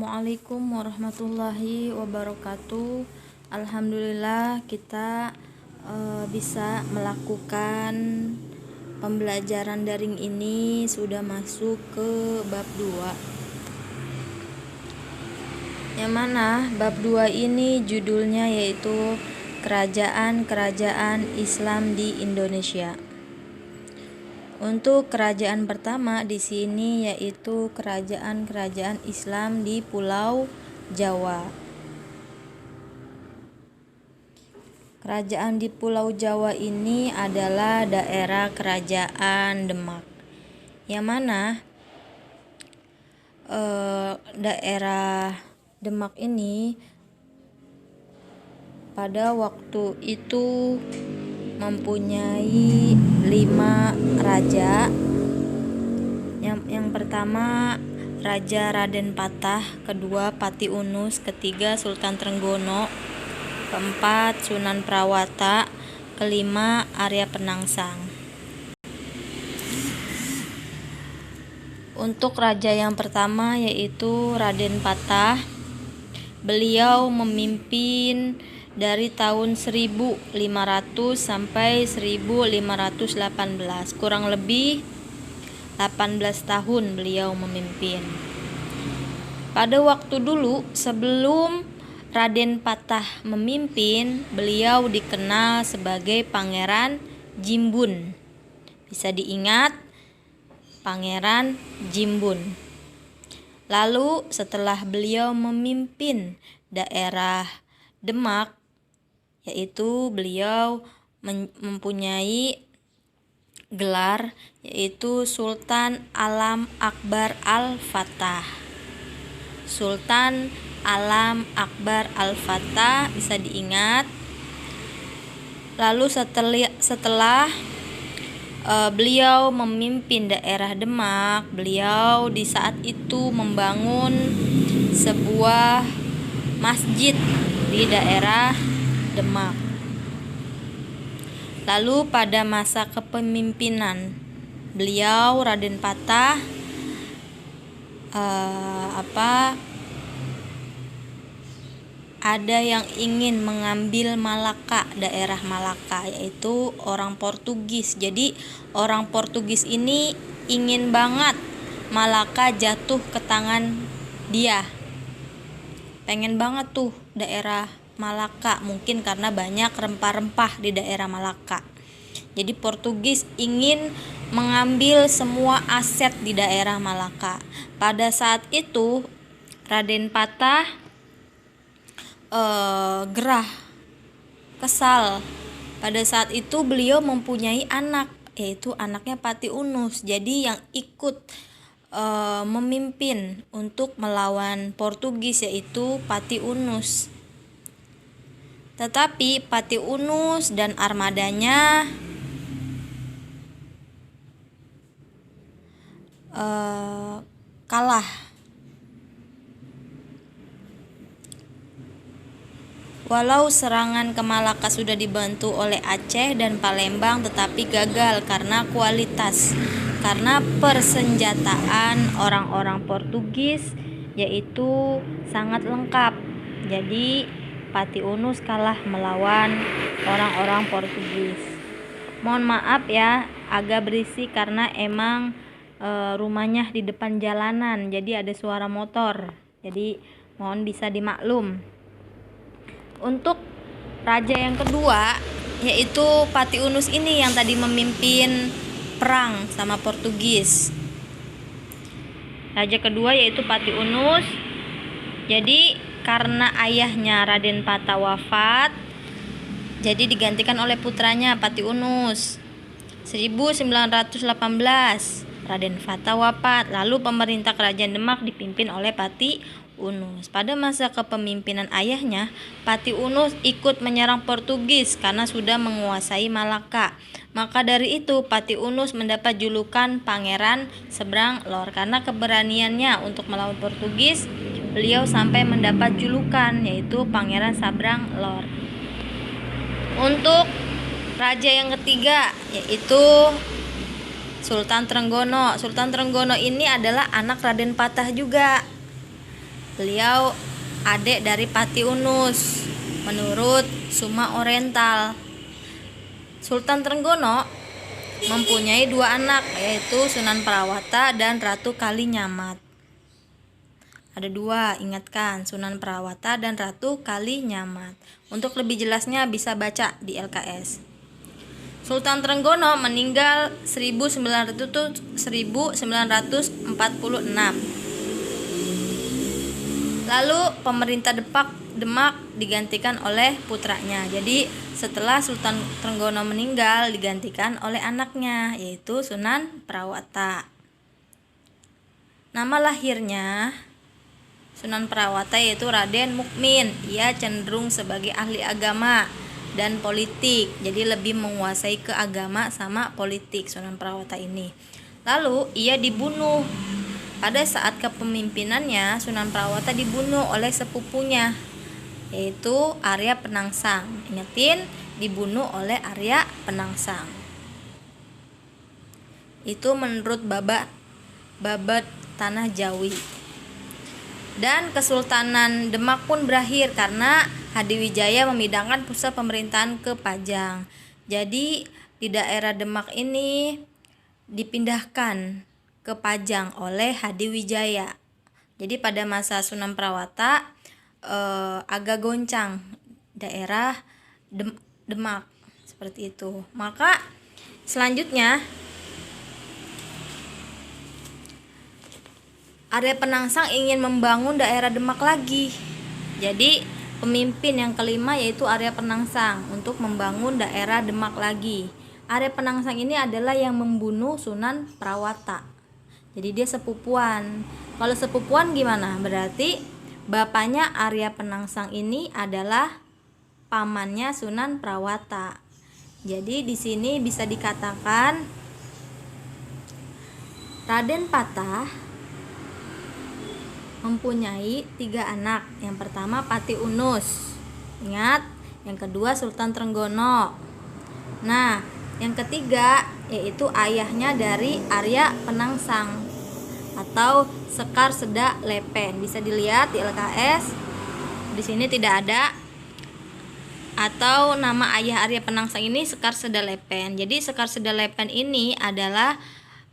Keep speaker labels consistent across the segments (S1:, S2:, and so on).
S1: Assalamualaikum warahmatullahi wabarakatuh. Alhamdulillah kita bisa melakukan pembelajaran daring ini, sudah masuk ke bab 2. Yang mana bab 2 ini judulnya yaitu Kerajaan-kerajaan Islam di Indonesia. Untuk kerajaan pertama di sini yaitu kerajaan-kerajaan Islam di Pulau Jawa. Kerajaan di Pulau Jawa ini adalah daerah kerajaan Demak. Yang mana daerah Demak ini pada waktu itu mempunyai 5 raja. Yang pertama Raja Raden Patah, kedua Pati Unus, ketiga Sultan Trenggono, keempat Sunan Prawata, kelima Arya Penangsang. Untuk raja yang pertama yaitu Raden Patah, beliau memimpin dari tahun 1500 sampai 1518, kurang lebih 18 tahun beliau memimpin. Pada waktu dulu sebelum Raden Patah memimpin, beliau dikenal sebagai Pangeran Jimbun. Bisa diingat, Pangeran Jimbun. Lalu setelah beliau memimpin daerah Demak, yaitu beliau mempunyai gelar yaitu Sultan Alam Akbar Al-Fatah. Sultan Alam Akbar Al-Fatah bisa diingat. Lalu setelah beliau memimpin daerah Demak, beliau di saat itu membangun sebuah masjid di daerah Demak. Lalu pada masa kepemimpinan beliau Raden Patah ada yang ingin mengambil Malaka, daerah Malaka, yaitu orang Portugis. Jadi orang Portugis ini ingin banget Malaka jatuh ke tangan dia. Pengen banget tuh daerah Malaka, mungkin karena banyak rempah-rempah di daerah Malaka. Jadi Portugis ingin mengambil semua aset di daerah Malaka. Pada saat itu Raden Patah gerah, kesal. Pada saat itu beliau mempunyai anak, yaitu anaknya Pati Unus. Jadi yang ikut memimpin untuk melawan Portugis yaitu Pati Unus. Tetapi Pati Unus dan armadanya kalah. Walau serangan ke Malaka sudah dibantu oleh Aceh dan Palembang, tetapi gagal karena persenjataan orang-orang Portugis yaitu sangat lengkap. Jadi Pati Unus kalah melawan orang-orang Portugis. Mohon maaf ya, agak berisik karena emang rumahnya di depan jalanan, jadi ada suara motor. Jadi mohon bisa dimaklum. Untuk raja yang kedua yaitu Pati Unus ini yang tadi memimpin perang sama Portugis. Raja kedua yaitu Pati Unus. Jadi karena ayahnya Raden Patah wafat, jadi digantikan oleh putranya Pati Unus. 1918 Raden Patah wafat, lalu pemerintah kerajaan Demak dipimpin oleh Pati Unus. Pada masa kepemimpinan ayahnya, Pati Unus ikut menyerang Portugis karena sudah menguasai Malaka. Maka dari itu Pati Unus mendapat julukan Pangeran Seberang Lor. Karena keberaniannya untuk melawan Portugis, beliau sampai mendapat julukan yaitu Pangeran Sabrang Lor. Untuk raja yang ketiga yaitu Sultan Trenggono. Sultan Trenggono ini adalah anak Raden Patah juga. Beliau adik dari Pati Unus menurut Suma Oriental. Sultan Trenggono mempunyai 2 anak, yaitu Sunan Prawata dan Ratu Kalinyamat. Ada 2, ingatkan, Sunan Prawata dan Ratu Kalinyamat. Untuk lebih jelasnya bisa baca di LKS. Sultan Trenggono meninggal 1946. Lalu pemerintah Demak digantikan oleh putranya. Jadi setelah Sultan Trenggono meninggal digantikan oleh anaknya, yaitu Sunan Prawata. Nama lahirnya Sunan Prawata yaitu Raden Mukmin. Ia cenderung sebagai ahli agama dan politik, jadi lebih menguasai ke agama sama politik Sunan Prawata ini. Lalu ia dibunuh. Pada saat kepemimpinannya, Sunan Prawata dibunuh oleh sepupunya, yaitu Arya Penangsang. Ingetin, dibunuh oleh Arya Penangsang. Itu menurut Babad Tanah Jawi. Dan Kesultanan Demak pun berakhir karena Hadiwijaya memindahkan pusat pemerintahan ke Pajang. Jadi di daerah Demak ini dipindahkan ke Pajang oleh Hadiwijaya. Jadi pada masa Sunan Prawata agak goncang daerah Demak seperti itu. Maka selanjutnya Arya Penangsang ingin membangun daerah Demak lagi. Jadi pemimpin yang kelima yaitu Arya Penangsang untuk membangun daerah Demak lagi. Arya Penangsang ini adalah yang membunuh Sunan Prawata. Jadi dia sepupuan. Kalau sepupuan gimana? Berarti bapaknya Arya Penangsang ini adalah pamannya Sunan Prawata. Jadi di sini bisa dikatakan Raden Patah mempunyai 3 anak. Yang pertama Pati Unus. Ingat, yang kedua Sultan Trenggono. Nah, yang ketiga yaitu ayahnya dari Arya Penangsang atau Sekar Seda Lepen. Bisa dilihat di LKS. Di sini tidak ada. Atau nama ayah Arya Penangsang ini Sekar Seda Lepen. Jadi Sekar Seda Lepen ini adalah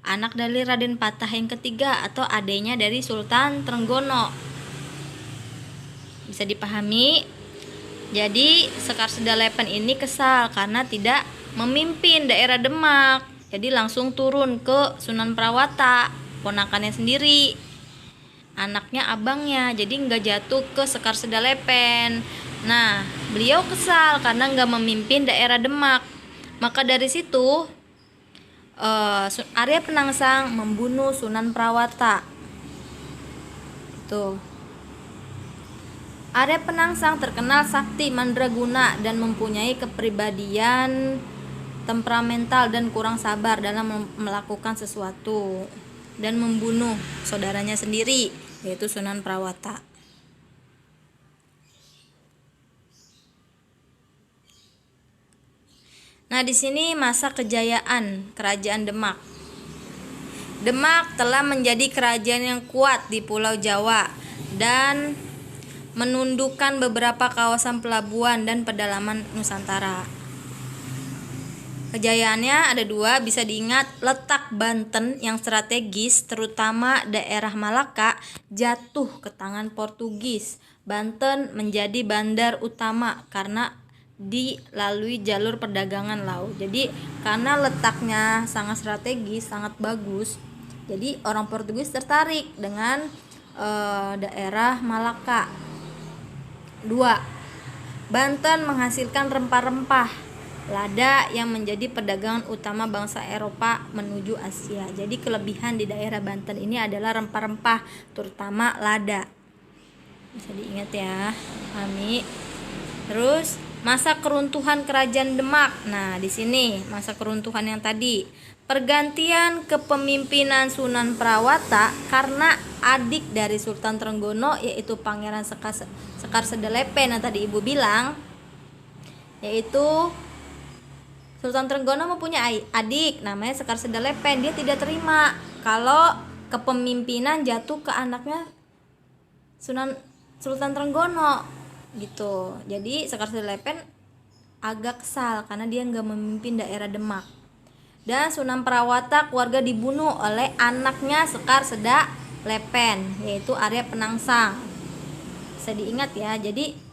S1: anak dari Raden Patah yang ketiga atau adiknya dari Sultan Trenggono. Bisa dipahami? Jadi Sekar Seda Lepen ini kesal karena tidak memimpin daerah Demak. Jadi langsung turun ke Sunan Prawata, ponakannya sendiri, anaknya abangnya. Jadi nggak jatuh ke Sekar Seda Lepen. Nah, beliau kesal karena nggak memimpin daerah Demak. Maka dari situ Arya Penangsang membunuh Sunan Prawata. Tuh. Arya Penangsang terkenal sakti mandraguna dan mempunyai kepribadian temperamental dan kurang sabar dalam melakukan sesuatu dan membunuh saudaranya sendiri yaitu Sunan Prawata. Nah, di sini masa kejayaan Kerajaan Demak. Demak telah menjadi kerajaan yang kuat di Pulau Jawa dan menundukkan beberapa kawasan pelabuhan dan pedalaman Nusantara. Kejayaannya ada 2, bisa diingat. Letak Banten yang strategis, terutama daerah Malaka, jatuh ke tangan Portugis. Banten menjadi bandar utama karena dilalui jalur perdagangan laut. Jadi karena letaknya sangat strategis, sangat bagus, jadi orang Portugis tertarik dengan daerah Malaka. 2. Banten menghasilkan rempah-rempah lada yang menjadi perdagangan utama bangsa Eropa menuju Asia. Jadi kelebihan di daerah Banten ini adalah rempah-rempah, terutama lada. Bisa diingat ya, Mami. Terus masa keruntuhan Kerajaan Demak. Nah, di sini masa keruntuhan yang tadi. Pergantian kepemimpinan Sunan Prawata karena adik dari Sultan Trenggono yaitu Pangeran Sekar Seda Lepen yang tadi Ibu bilang, yaitu Sultan Trenggono mempunyai adik namanya Sekar Seda Lepen. Dia tidak terima kalau kepemimpinan jatuh ke anaknya Sultan Trenggono gitu. Jadi Sekar Sedalepen agak kesal karena dia nggak memimpin daerah Demak. Dan Sunan Prawata keluarga dibunuh oleh anaknya Sekar Sedalepen, yaitu Arya Penangsang. Bisa diingat ya. Jadi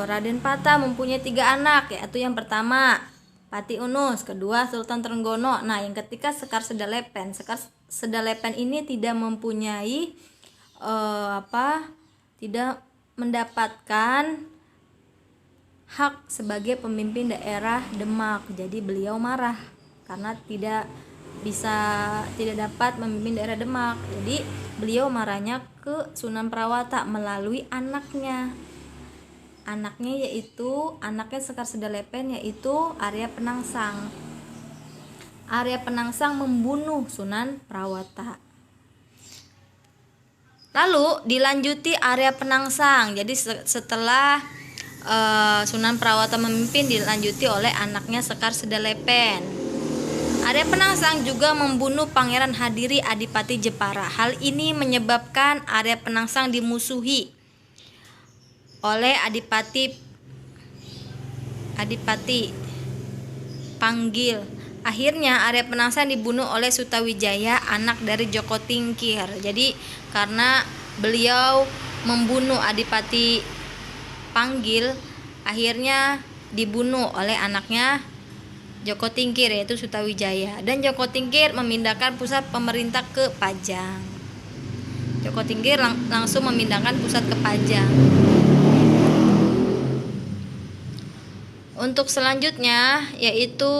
S1: Raden Pata mempunyai 3 anak, yaitu yang pertama Pati Unus, kedua Sultan Trenggono. Nah, yang ketiga Sekar Sedalepen. Sekar Sedalepen ini tidak mempunyai tidak mendapatkan hak sebagai pemimpin daerah Demak. Jadi beliau marah karena tidak dapat memimpin daerah Demak. Jadi beliau marahnya ke Sunan Prawata melalui anaknya Sekar Sedalepen, yaitu Arya Penangsang. Arya Penangsang membunuh Sunan Prawata. Lalu dilanjuti Arya Penangsang. Jadi setelah Sunan Prawata memimpin, dilanjuti oleh anaknya Sekar Sedalepen. Arya Penangsang juga membunuh Pangeran Hadiri Adipati Jepara. Hal ini menyebabkan Arya Penangsang dimusuhi oleh Adipati Panggil. Akhirnya Arya Penangsang dibunuh oleh Sutawijaya, anak dari Joko Tingkir. Jadi karena beliau membunuh Adipati Panggil, akhirnya dibunuh oleh anaknya Joko Tingkir, yaitu Sutawijaya. Dan Joko Tingkir memindahkan pusat pemerintah ke Pajang. Joko Tingkir langsung memindahkan pusat ke Pajang. Untuk selanjutnya yaitu